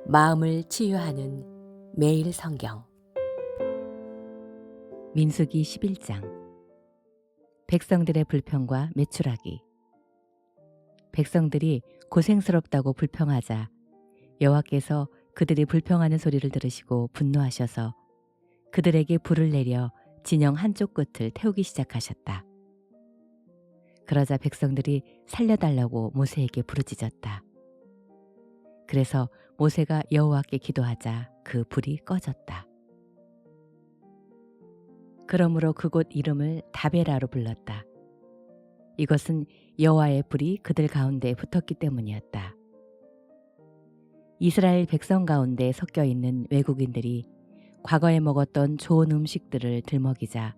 마음을 치유하는 매일 성경. 민수기 11장. 백성들의 불평과 메추라기. 백성들이 고생스럽다고 불평하자 여호와께서 그들이 불평하는 소리를 들으시고 분노하셔서 그들에게 불을 내려 진영 한쪽 끝을 태우기 시작하셨다. 그러자 백성들이 살려달라고 모세에게 부르짖었다. 그래서 모세가 여호와께 기도하자 그 불이 꺼졌다. 그러므로 그곳 이름을 다베라로 불렀다. 이것은 여호와의 불이 그들 가운데 붙었기 때문이었다. 이스라엘 백성 가운데 섞여 있는 외국인들이 과거에 먹었던 좋은 음식들을 들먹이자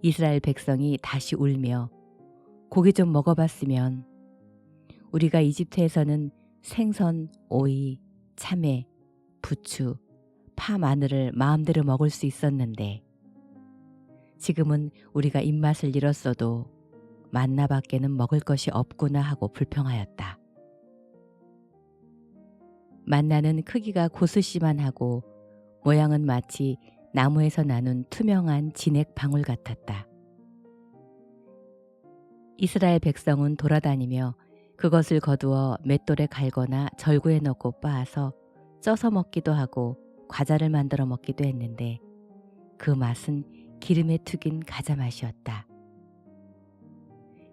이스라엘 백성이 다시 울며 고기 좀 먹어봤으면, 우리가 이집트에서는 생선, 오이, 참외, 부추, 파, 마늘을 마음대로 먹을 수 있었는데 지금은 우리가 입맛을 잃었어도 만나밖에는 먹을 것이 없구나 하고 불평하였다. 만나는 크기가 고스씨만 하고 모양은 마치 나무에서 나눈 투명한 진액 방울 같았다. 이스라엘 백성은 돌아다니며 그것을 거두어 맷돌에 갈거나 절구에 넣고 빻아서 쪄서 먹기도 하고 과자를 만들어 먹기도 했는데 그 맛은 기름에 튀긴 가자 맛이었다.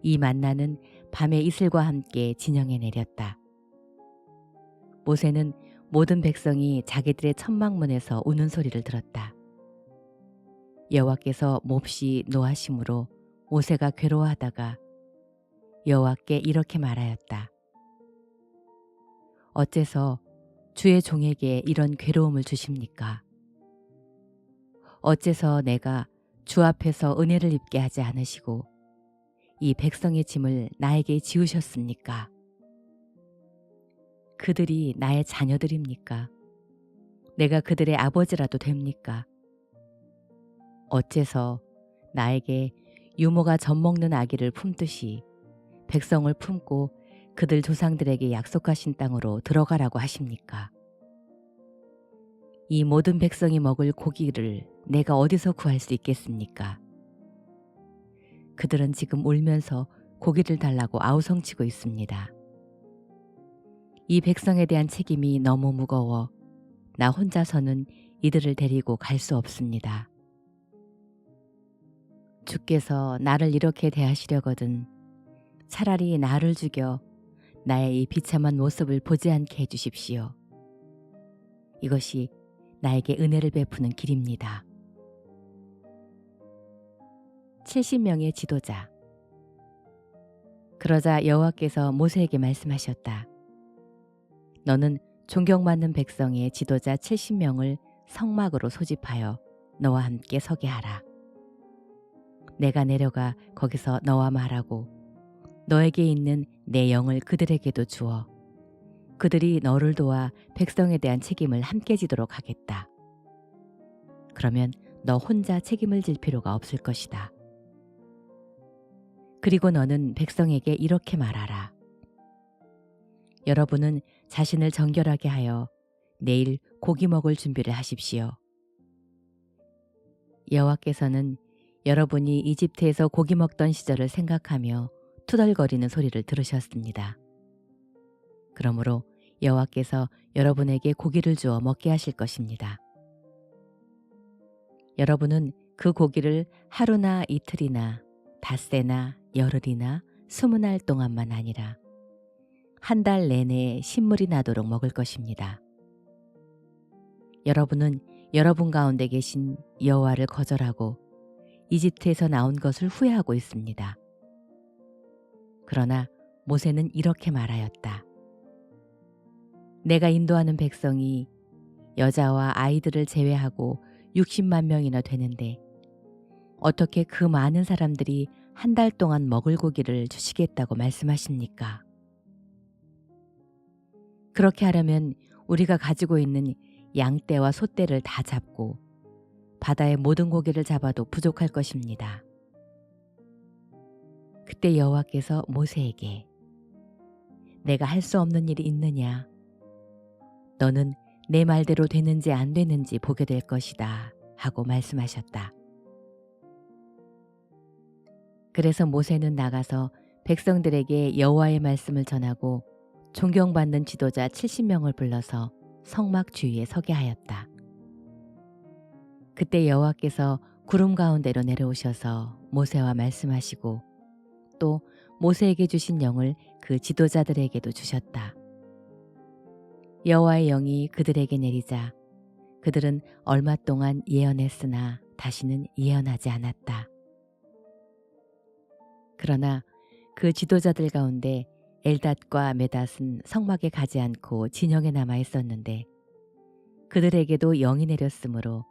이 만나는 밤의 이슬과 함께 진영에 내렸다. 모세는 모든 백성이 자기들의 천막문에서 우는 소리를 들었다. 여호와께서 몹시 노하심으로 모세가 괴로워하다가 여호와께 이렇게 말하였다. 어째서 주의 종에게 이런 괴로움을 주십니까? 어째서 내가 주 앞에서 은혜를 입게 하지 않으시고 이 백성의 짐을 나에게 지우셨습니까? 그들이 나의 자녀들입니까? 내가 그들의 아버지라도 됩니까? 어째서 나에게 유모가 젖먹는 아기를 품듯이 백성을 품고 그들 조상들에게 약속하신 땅으로 들어가라고 하십니까? 이 모든 백성이 먹을 고기를 내가 어디서 구할 수 있겠습니까? 그들은 지금 울면서 고기를 달라고 아우성치고 있습니다. 이 백성에 대한 책임이 너무 무거워 나 혼자서는 이들을 데리고 갈 수 없습니다. 주께서 나를 이렇게 대하시려거든 차라리 나를 죽여 나의 이 비참한 모습을 보지 않게 해주십시오. 이것이 나에게 은혜를 베푸는 길입니다. 70명의 지도자. 그러자 여호와께서 모세에게 말씀하셨다. 너는 존경받는 백성의 지도자 70명을 성막으로 소집하여 너와 함께 서게 하라. 내가 내려가 거기서 너와 말하고 너에게 있는 내 영을 그들에게도 주어 그들이 너를 도와 백성에 대한 책임을 함께 지도록 하겠다. 그러면 너 혼자 책임을 질 필요가 없을 것이다. 그리고 너는 백성에게 이렇게 말하라. 여러분은 자신을 정결하게 하여 내일 고기 먹을 준비를 하십시오. 여호와께서는 여러분이 이집트에서 고기 먹던 시절을 생각하며 투덜거리는 소리를 들으셨습니다. 그러므로 여호와께서 여러분에게 고기를 주어 먹게 하실 것입니다. 여러분은 그 고기를 하루나 이틀이나 닷새나 열흘이나 20날 동안만 아니라 한 달 내내 신물이 나도록 먹을 것입니다. 여러분은 여러분 가운데 계신 여호와를 거절하고 이집트에서 나온 것을 후회하고 있습니다. 그러나 모세는 이렇게 말하였다. 내가 인도하는 백성이 여자와 아이들을 제외하고 60만 명이나 되는데 어떻게 그 많은 사람들이 한 달 동안 먹을 고기를 주시겠다고 말씀하십니까? 그렇게 하려면 우리가 가지고 있는 양떼와 소떼를 다 잡고 바다의 모든 고기를 잡아도 부족할 것입니다. 그때 여호와께서 모세에게 내가 할 수 없는 일이 있느냐? 너는 내 말대로 되는지 안 되는지 보게 될 것이다 하고 말씀하셨다. 그래서 모세는 나가서 백성들에게 여호와의 말씀을 전하고 존경받는 지도자 70명을 불러서 성막 주위에 서게 하였다. 그때 여호와께서 구름 가운데로 내려오셔서 모세와 말씀하시고 또 모세에게 주신 영을 그 지도자들에게도 주셨다. 여호와의 영이 그들에게 내리자 그들은 얼마 동안 예언했으나 다시는 예언하지 않았다. 그러나 그 지도자들 가운데 엘닷과 메닷은 성막에 가지 않고 진영에 남아 있었는데 그들에게도 영이 내렸으므로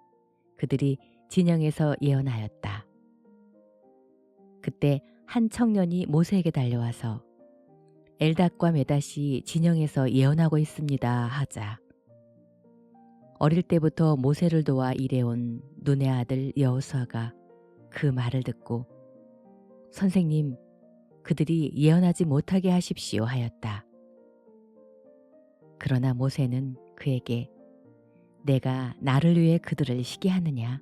그들이 진영에서 예언하였다. 그때 한 청년이 모세에게 달려와서 엘닷과 메닷이 진영에서 예언하고 있습니다 하자 어릴 때부터 모세를 도와 일해온 눈의 아들 여호수아가 그 말을 듣고 선생님, 그들이 예언하지 못하게 하십시오 하였다. 그러나 모세는 그에게 내가 나를 위해 그들을 시게 하느냐?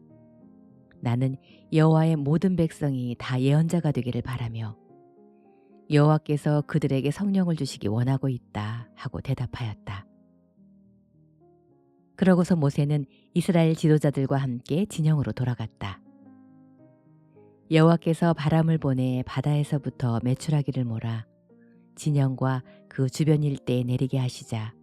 나는 여호와의 모든 백성이 다 예언자가 되기를 바라며 여호와께서 그들에게 성령을 주시기 원하고 있다 하고 대답하였다. 그러고서 모세는 이스라엘 지도자들과 함께 진영으로 돌아갔다. 여호와께서 바람을 보내 바다에서부터 메추라기를 몰아 진영과 그 주변 일대에 내리게 하시자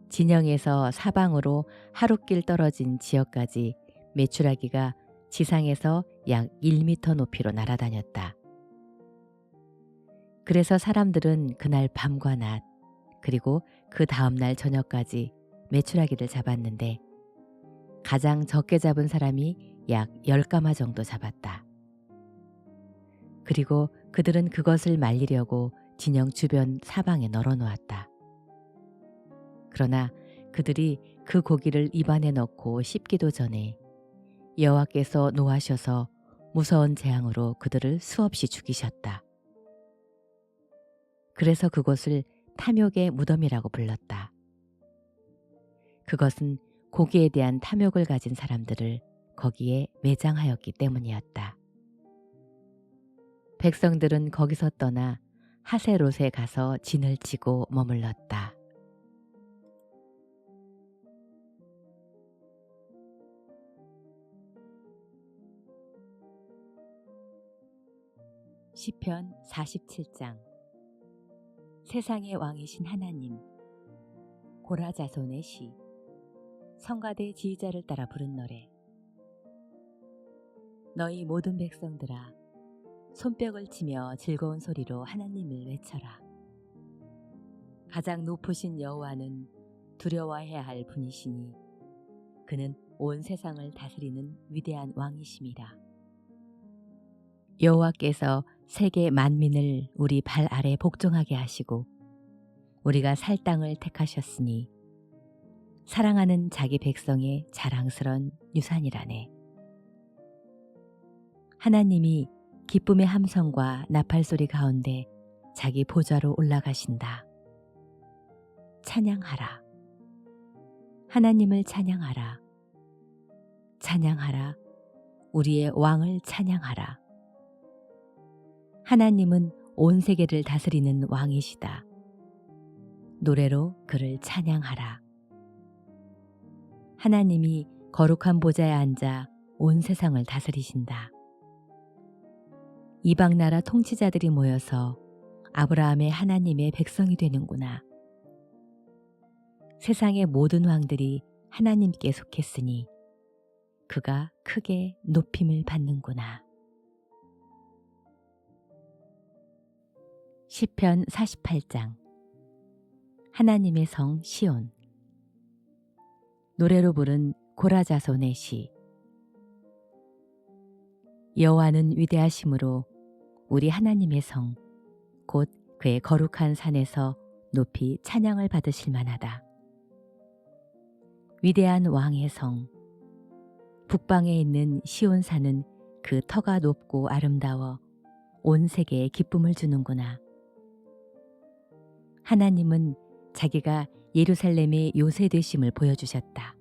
진영에서 사방으로 하룻길 떨어진 지역까지 메추라기가 지상에서 약 1미터 높이로 날아다녔다. 그래서 사람들은 그날 밤과 낮 그리고 그 다음날 저녁까지 메추라기를 잡았는데 가장 적게 잡은 사람이 약 10가마 정도 잡았다. 그리고 그들은 그것을 말리려고 진영 주변 사방에 널어놓았다. 그러나 그들이 그 고기를 입안에 넣고 씹기도 전에 여호와께서 노하셔서 무서운 재앙으로 그들을 수없이 죽이셨다. 그래서 그곳을 탐욕의 무덤이라고 불렀다. 그것은 고기에 대한 탐욕을 가진 사람들을 거기에 매장하였기 때문이었다. 백성들은 거기서 떠나 하세롯에 가서 진을 치고 머물렀다. 시편 47장. 세상의 왕이신 하나님, 고라 자손의 시, 성가대 지휘자를 따라 부른 노래. 너희 모든 백성들아, 손뼉을 치며 즐거운 소리로 하나님을 외쳐라. 가장 높으신 여호와는 두려워해야 할 분이시니 그는 온 세상을 다스리는 위대한 왕이심이라. 여호와께서 세계 만민을 우리 발 아래 복종하게 하시고 우리가 살 땅을 택하셨으니 사랑하는 자기 백성의 자랑스런 유산이라네. 하나님이 기쁨의 함성과 나팔소리 가운데 자기 보좌로 올라가신다. 찬양하라. 하나님을 찬양하라. 찬양하라. 우리의 왕을 찬양하라. 하나님은 온 세계를 다스리는 왕이시다. 노래로 그를 찬양하라. 하나님이 거룩한 보좌에 앉아 온 세상을 다스리신다. 이방 나라 통치자들이 모여서 아브라함의 하나님의 백성이 되는구나. 세상의 모든 왕들이 하나님께 속했으니 그가 크게 높임을 받는구나. 시편 48장. 하나님의 성 시온. 노래로 부른 고라 자손의 시. 여호와는 위대하심으로 우리 하나님의 성, 곧 그의 거룩한 산에서 높이 찬양을 받으실 만하다. 위대한 왕의 성, 북방에 있는 시온산은 그 터가 높고 아름다워 온 세계에 기쁨을 주는구나. 하나님은 자기가 예루살렘의 요새 되심을 보여주셨다.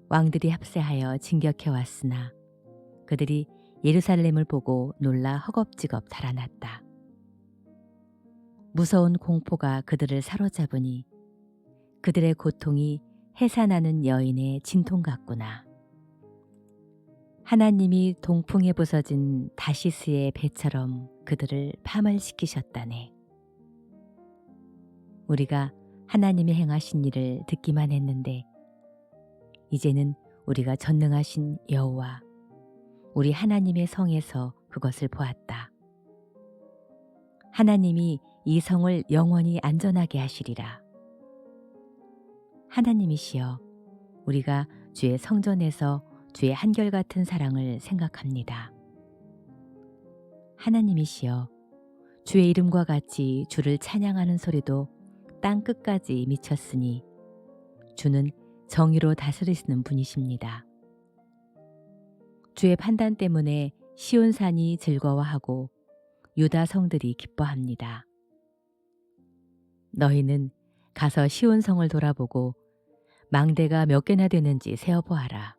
왕들이 합세하여 진격해 왔으나 그들이 예루살렘을 보고 놀라 허겁지겁 달아났다. 무서운 공포가 그들을 사로잡으니 그들의 고통이 해산하는 여인의 진통 같구나. 하나님이 동풍에 부서진 다시스의 배처럼 그들을 파멸시키셨다네. 우리가 하나님이 행하신 일을 듣기만 했는데 이제는 우리가 전능하신 여호와 우리 하나님의 성에서 그것을 보았다. 하나님이 이 성을 영원히 안전하게 하시리라. 하나님이시여, 우리가 주의 성전에서 주의 한결같은 사랑을 생각합니다. 하나님이시여, 주의 이름과 같이 주를 찬양하는 소리도 땅 끝까지 미쳤으니 주는 정의로 다스리시는 분이십니다. 주의 판단 때문에 시온산이 즐거워하고 유다 성들이 기뻐합니다. 너희는 가서 시온성을 돌아보고 망대가 몇 개나 되는지 세어보아라.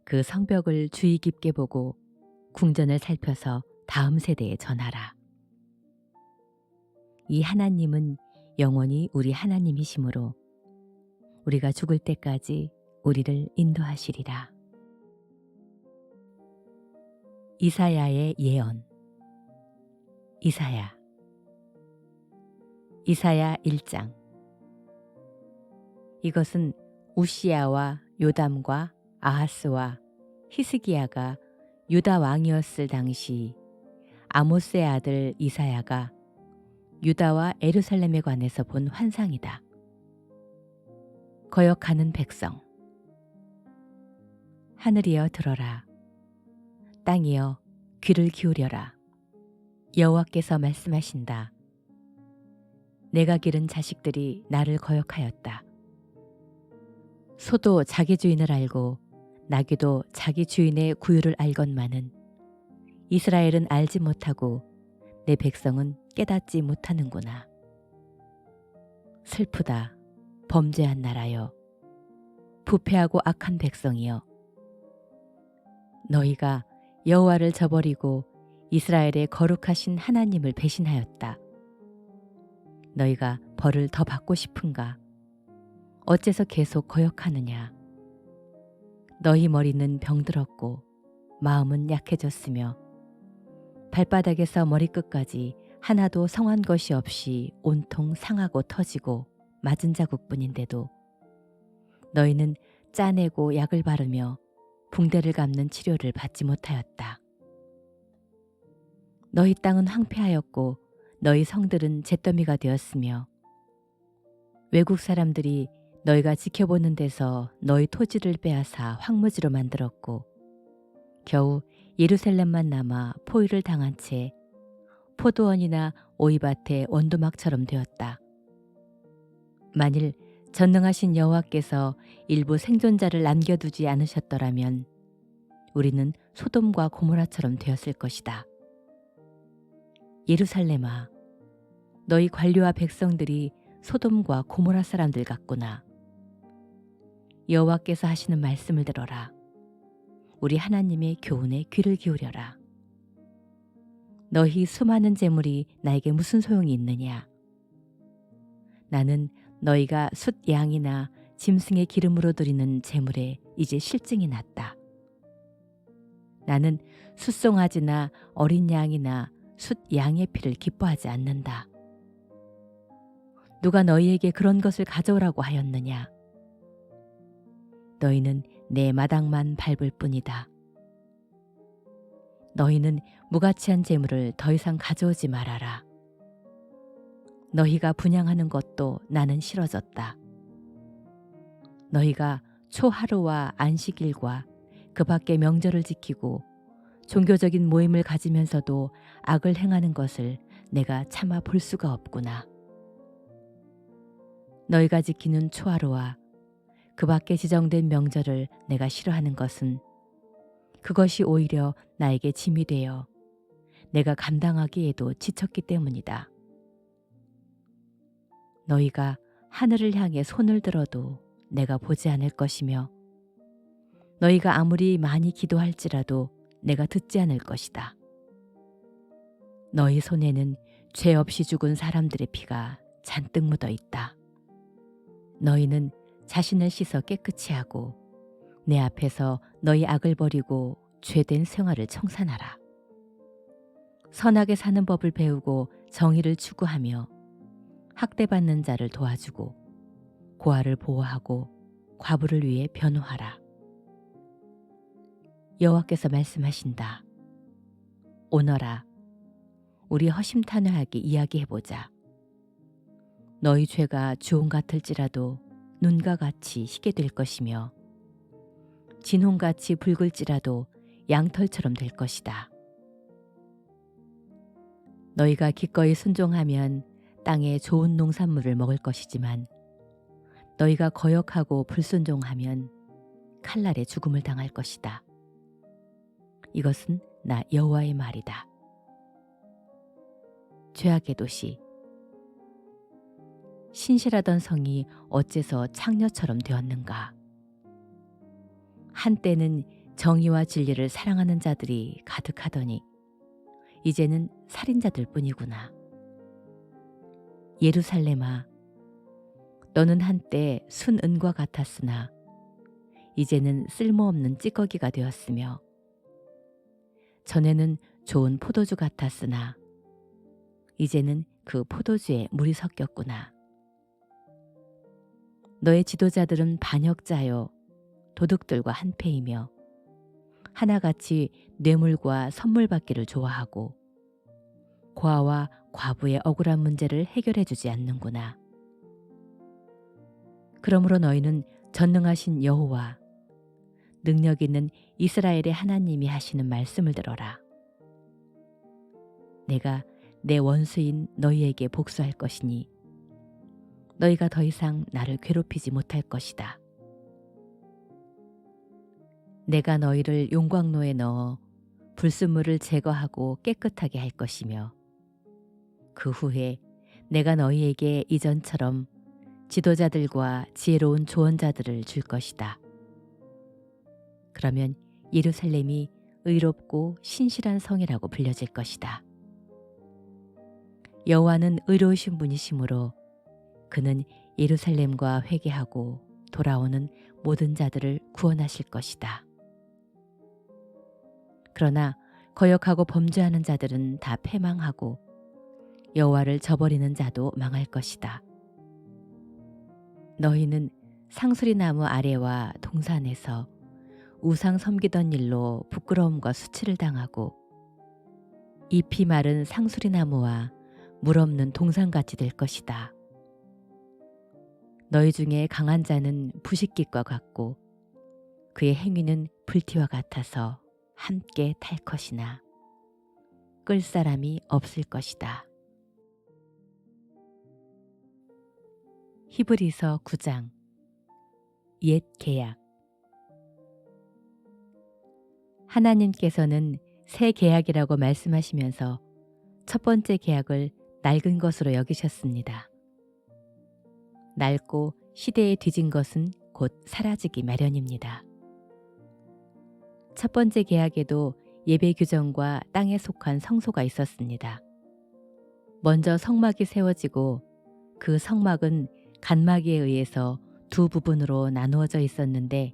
그 성벽을 주의 깊게 보고 궁전을 살펴서 다음 세대에 전하라. 이 하나님은 영원히 우리 하나님이시므로 우리가 죽을 때까지 우리를 인도하시리라. 이사야의 예언. 이사야 1장. 이것은 우시야와 요담과 아하스와 히스기야가 유다 왕이었을 당시 아모스의 아들 이사야가 유다와 예루살렘에 관해서 본 환상이다. 거역하는 백성. 하늘이여 들어라. 땅이여 귀를 기울여라. 여호와께서 말씀하신다. 내가 기른 자식들이 나를 거역하였다. 소도 자기 주인을 알고 나귀도 자기 주인의 구유를 알건만은 이스라엘은 알지 못하고 내 백성은 깨닫지 못하는구나. 슬프다. 범죄한 나라여. 부패하고 악한 백성이여. 너희가 여호와를 저버리고 이스라엘의 거룩하신 하나님을 배신하였다. 너희가 벌을 더 받고 싶은가? 어째서 계속 거역하느냐? 너희 머리는 병들었고 마음은 약해졌으며 발바닥에서 머리끝까지 하나도 성한 것이 없이 온통 상하고 터지고 맞은 자국뿐인데도 너희는 짜내고 약을 바르며 붕대를 감는 치료를 받지 못하였다. 너희 땅은 황폐하였고 너희 성들은 잿더미가 되었으며 외국 사람들이 너희가 지켜보는 데서 너희 토지를 빼앗아 황무지로 만들었고 겨우 예루살렘만 남아 포위를 당한 채 포도원이나 오이밭의 원두막처럼 되었다. 만일 전능하신 여호와께서 일부 생존자를 남겨두지 않으셨더라면 우리는 소돔과 고모라처럼 되었을 것이다. 예루살렘아, 너희 관료와 백성들이 소돔과 고모라 사람들 같구나. 여호와께서 하시는 말씀을 들어라. 우리 하나님의 교훈에 귀를 기울여라. 너희 수많은 재물이 나에게 무슨 소용이 있느냐? 나는 너희가 숫 양이나 짐승의 기름으로 드리는 재물에 이제 실증이 났다. 나는 숫송아지나 어린 양이나 숫 양의 피를 기뻐하지 않는다. 누가 너희에게 그런 것을 가져오라고 하였느냐? 너희는 내 마당만 밟을 뿐이다. 너희는 무가치한 재물을 더 이상 가져오지 말아라. 너희가 분향하는 것도 나는 싫어졌다. 너희가 초하루와 안식일과 그 밖의 명절을 지키고 종교적인 모임을 가지면서도 악을 행하는 것을 내가 참아 볼 수가 없구나. 너희가 지키는 초하루와 그 밖에 지정된 명절을 내가 싫어하는 것은 그것이 오히려 나에게 짐이 되어 내가 감당하기에도 지쳤기 때문이다. 너희가 하늘을 향해 손을 들어도 내가 보지 않을 것이며 너희가 아무리 많이 기도할지라도 내가 듣지 않을 것이다. 너희 손에는 죄 없이 죽은 사람들의 피가 잔뜩 묻어 있다. 너희는 자신을 씻어 깨끗이 하고 내 앞에서 너희 악을 버리고 죄된 생활을 청산하라. 선하게 사는 법을 배우고 정의를 추구하며 학대받는 자를 도와주고 고아를 보호하고 과부를 위해 변호하라. 여호와께서 말씀하신다. 오너라, 우리 허심탄회하게 이야기해보자. 너희 죄가 주홍 같을지라도 눈과 같이 희게 될 것이며 진홍같이 붉을지라도 양털처럼 될 것이다. 너희가 기꺼이 순종하면 땅에 좋은 농산물을 먹을 것이지만 너희가 거역하고 불순종하면 칼날에 죽음을 당할 것이다. 이것은 나 여호와의 말이다. 죄악의 도시. 신실하던 성이 어째서 창녀처럼 되었는가? 한때는 정의와 진리를 사랑하는 자들이 가득하더니 이제는 살인자들 뿐이구나. 예루살렘아, 너는 한때 순은과 같았으나 이제는 쓸모없는 찌꺼기가 되었으며 전에는 좋은 포도주 같았으나 이제는 그 포도주에 물이 섞였구나. 너의 지도자들은 반역자요 도둑들과 한패이며 하나같이 뇌물과 선물 받기를 좋아하고 고아와 과부의 억울한 문제를 해결해 주지 않는구나. 그러므로 너희는 전능하신 여호와, 능력 있는 이스라엘의 하나님이 하시는 말씀을 들어라. 내가 내 원수인 너희에게 복수할 것이니 너희가 더 이상 나를 괴롭히지 못할 것이다. 내가 너희를 용광로에 넣어 불순물을 제거하고 깨끗하게 할 것이며 그 후에 내가 너희에게 이전처럼 지도자들과 지혜로운 조언자들을 줄 것이다. 그러면 예루살렘이 의롭고 신실한 성이라고 불려질 것이다. 여호와는 의로우신 분이시므로 그는 예루살렘과 회개하고 돌아오는 모든 자들을 구원하실 것이다. 그러나 거역하고 범죄하는 자들은 다 패망하고 여호와를 저버리는 자도 망할 것이다. 너희는 상수리 나무 아래와 동산에서 우상 섬기던 일로 부끄러움과 수치를 당하고 잎이 마른 상수리 나무와 물 없는 동산같이 될 것이다. 너희 중에 강한 자는 부식깃과 같고 그의 행위는 불티와 같아서 함께 탈 것이나 끌 사람이 없을 것이다. 히브리서 9장. 옛 계약. 하나님께서는 새 계약이라고 말씀하시면서 첫 번째 계약을 낡은 것으로 여기셨습니다. 낡고 시대에 뒤진 것은 곧 사라지기 마련입니다. 첫 번째 계약에도 예배 규정과 땅에 속한 성소가 있었습니다. 먼저 성막이 세워지고 그 성막은 간막이에 의해서 두 부분으로 나누어져 있었는데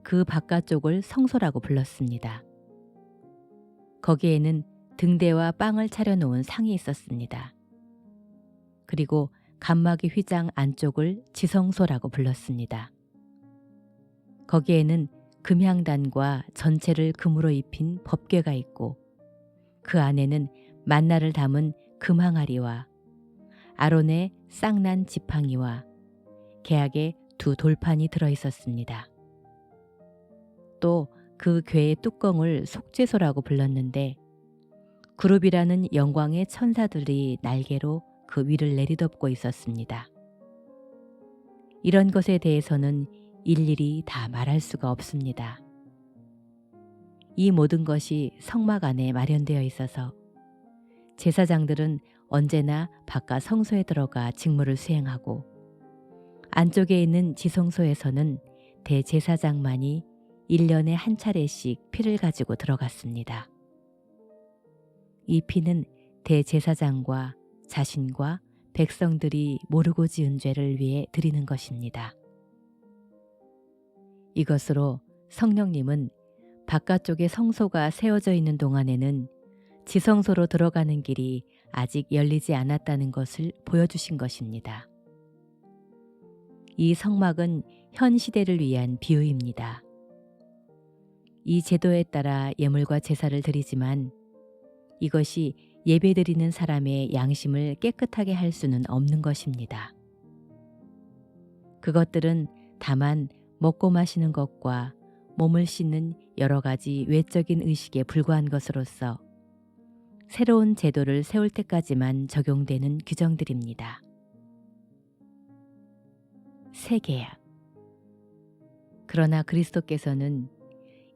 그 바깥쪽을 성소라고 불렀습니다. 거기에는 등대와 빵을 차려놓은 상이 있었습니다. 그리고 간막이 휘장 안쪽을 지성소라고 불렀습니다. 거기에는 금향단과 전체를 금으로 입힌 법궤가 있고 그 안에는 만나를 담은 금항아리와 아론의 쌍난 지팡이와 계약의 두 돌판이 들어있었습니다. 또 그 궤의 뚜껑을 속죄소라고 불렀는데 그룹이라는 영광의 천사들이 날개로 그 위를 내리덮고 있었습니다. 이런 것에 대해서는 일일이 다 말할 수가 없습니다. 이 모든 것이 성막 안에 마련되어 있어서 제사장들은 언제나 바깥 성소에 들어가 직무를 수행하고 안쪽에 있는 지성소에서는 대제사장만이 1년에 한 차례씩 피를 가지고 들어갔습니다. 이 피는 대제사장과 자신과 백성들이 모르고 지은 죄를 위해 드리는 것입니다. 이것으로 성령님은 바깥쪽에 성소가 세워져 있는 동안에는 지성소로 들어가는 길이 아직 열리지 않았다는 것을 보여주신 것입니다. 이 성막은 현 시대를 위한 비유입니다. 이 제도에 따라 예물과 제사를 드리지만 이것이 예배드리는 사람의 양심을 깨끗하게 할 수는 없는 것입니다. 그것들은 다만 먹고 마시는 것과 몸을 씻는 여러 가지 외적인 의식에 불과한 것으로서 새로운 제도를 세울 때까지만 적용되는 규정들입니다. 새 계약. 그러나 그리스도께서는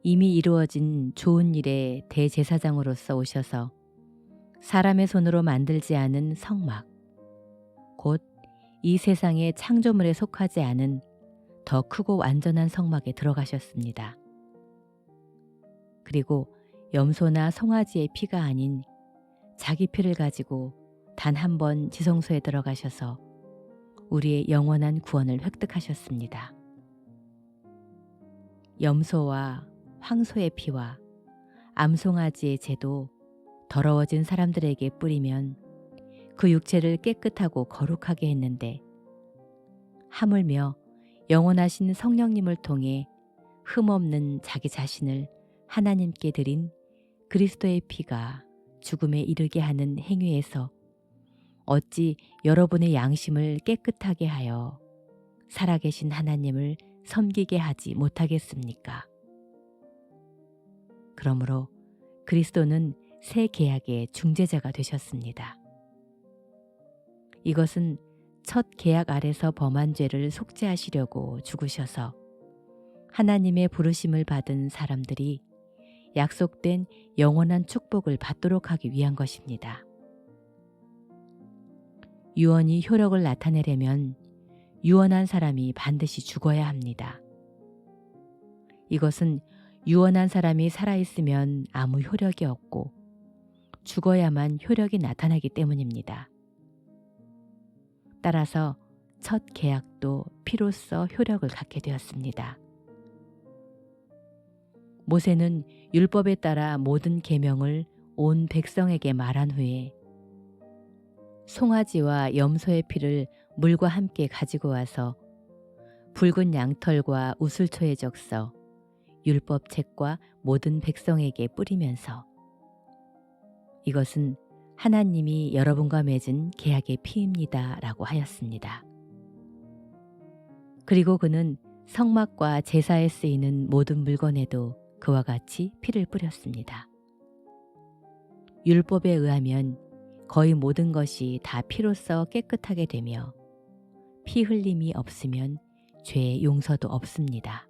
이미 이루어진 좋은 일의 대제사장으로서 오셔서 사람의 손으로 만들지 않은 성막, 곧 이 세상의 창조물에 속하지 않은 더 크고 완전한 성막에 들어가셨습니다. 그리고 염소나 송아지의 피가 아닌 자기 피를 가지고 단 한 번 지성소에 들어가셔서 우리의 영원한 구원을 획득하셨습니다. 염소와 황소의 피와 암송아지의 제도 더러워진 사람들에게 뿌리면 그 육체를 깨끗하고 거룩하게 했는데 하물며 영원하신 성령님을 통해 흠없는 자기 자신을 하나님께 드린 그리스도의 피가 죽음에 이르게 하는 행위에서 어찌 여러분의 양심을 깨끗하게 하여 살아계신 하나님을 섬기게 하지 못하겠습니까? 그러므로 그리스도는 새 계약의 중재자가 되셨습니다. 이것은 첫 계약 아래서 범한 죄를 속죄하시려고 죽으셔서 하나님의 부르심을 받은 사람들이 약속된 영원한 축복을 받도록 하기 위한 것입니다. 유언이 효력을 나타내려면 유언한 사람이 반드시 죽어야 합니다. 이것은 유언한 사람이 살아있으면 아무 효력이 없고 죽어야만 효력이 나타나기 때문입니다. 따라서 첫 계약도 피로써 효력을 갖게 되었습니다. 모세는 율법에 따라 모든 계명을 온 백성에게 말한 후에 송아지와 염소의 피를 물과 함께 가지고 와서 붉은 양털과 우슬초에 적서 율법책과 모든 백성에게 뿌리면서 이것은 하나님이 여러분과 맺은 계약의 피입니다 라고 하였습니다. 그리고 그는 성막과 제사에 쓰이는 모든 물건에도 그와 같이 피를 뿌렸습니다. 율법에 의하면 거의 모든 것이 다 피로써 깨끗하게 되며 피 흘림이 없으면 죄의 용서도 없습니다.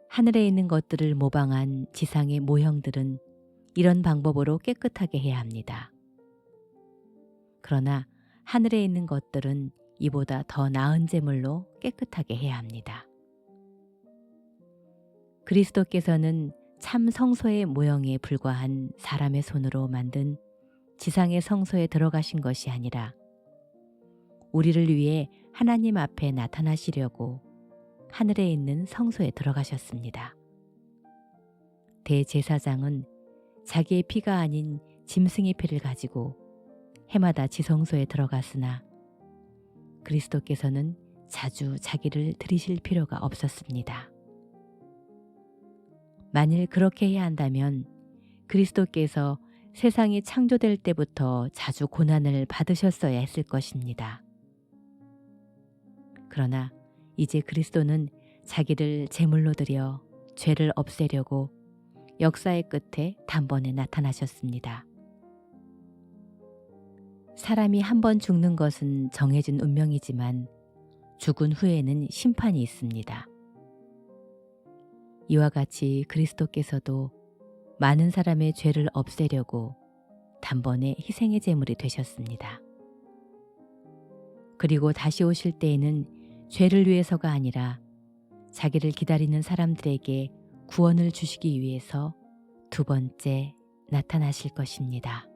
하늘에 있는 것들을 모방한 지상의 모형들은 이런 방법으로 깨끗하게 해야 합니다. 그러나 하늘에 있는 것들은 이보다 더 나은 제물로 깨끗하게 해야 합니다. 그리스도께서는 참 성소의 모형에 불과한 사람의 손으로 만든 지상의 성소에 들어가신 것이 아니라 우리를 위해 하나님 앞에 나타나시려고 하늘에 있는 성소에 들어가셨습니다. 대제사장은 자기의 피가 아닌 짐승의 피를 가지고 해마다 지성소에 들어갔으나 그리스도께서는 자주 자기를 드리실 필요가 없었습니다. 만일 그렇게 해야 한다면 그리스도께서 세상이 창조될 때부터 자주 고난을 받으셨어야 했을 것입니다. 그러나 이제 그리스도는 자기를 제물로 드려 죄를 없애려고 역사의 끝에 단번에 나타나셨습니다. 사람이 한 번 죽는 것은 정해진 운명이지만 죽은 후에는 심판이 있습니다. 이와 같이 그리스도께서도 많은 사람의 죄를 없애려고 단번에 희생의 제물이 되셨습니다. 그리고 다시 오실 때에는 죄를 위해서가 아니라 자기를 기다리는 사람들에게 구원을 주시기 위해서 두 번째 나타나실 것입니다.